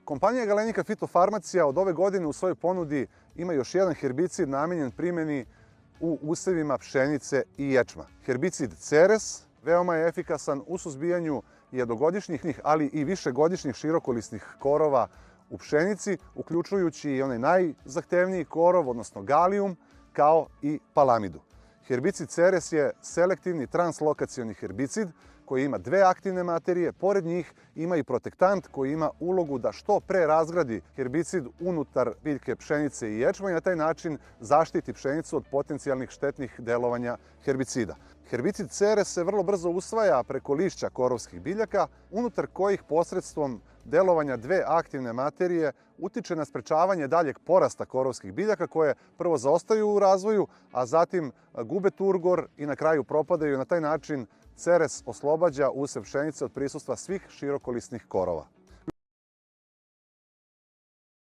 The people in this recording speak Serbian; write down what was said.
Kompanija Galenika Fitofarmacija od ove godine u svojoj ponudi ima još jedan herbicid namenjen primjeni u usevima pšenice i ječma. Herbicid Ceres veoma je efikasan u suzbijanju jednogodišnjih, ali i višegodišnjih širokolisnih korova u pšenici, uključujući i onaj najzahtevniji korov, odnosno galijum, kao i palamidu. Herbicid Ceres je selektivni translokacioni herbicid koji ima dve aktivne materije. Pored njih ima i protektant koji ima ulogu da što pre razgradi herbicid unutar biljke pšenice i ječma i na taj način zaštiti pšenicu od potencijalnih štetnih delovanja herbicida. Herbicid Ceres se vrlo brzo usvaja preko lišća korovskih biljaka, unutar kojih posredstvom delovanja dve aktivne materije utiče na sprečavanje daljeg porasta korovskih biljaka koje prvo zaostaju u razvoju, a zatim gube turgor i na kraju propadaju. Na taj način Ceres oslobađa usev pšenice od prisustva svih širokolisnih korova.